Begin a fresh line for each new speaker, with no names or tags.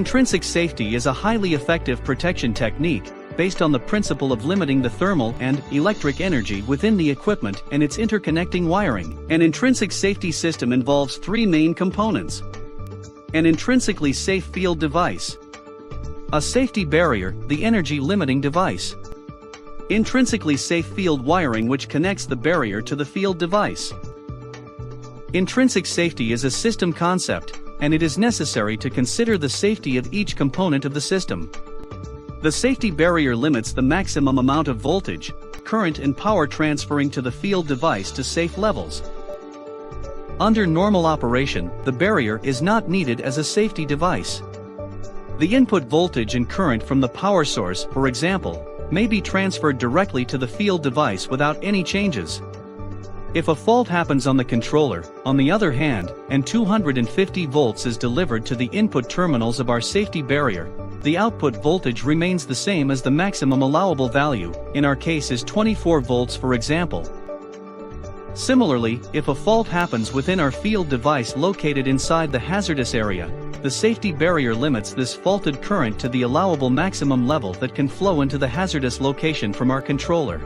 Intrinsic safety is a highly effective protection technique, based on the principle of limiting the thermal and electric energy within the equipment and its interconnecting wiring. An intrinsic safety system involves three main components. An intrinsically safe field device. A safety barrier, the energy-limiting device. Intrinsically safe field wiring which connects the barrier to the field device. Intrinsic safety is a system concept, and it is necessary to consider the safety of each component of the system. The safety barrier limits the maximum amount of voltage, current and power transferring to the field device to safe levels. Under normal operation, the barrier is not needed as a safety device. The input voltage and current from the power source, for example, may be transferred directly to the field device without any changes. If a fault happens on the controller, on the other hand, and 250 volts is delivered to the input terminals of our safety barrier, the output voltage remains the same as the maximum allowable value, in our case is 24 volts for example. Similarly, if a fault happens within our field device located inside the hazardous area, the safety barrier limits this faulted current to the allowable maximum level that can flow into the hazardous location from our controller.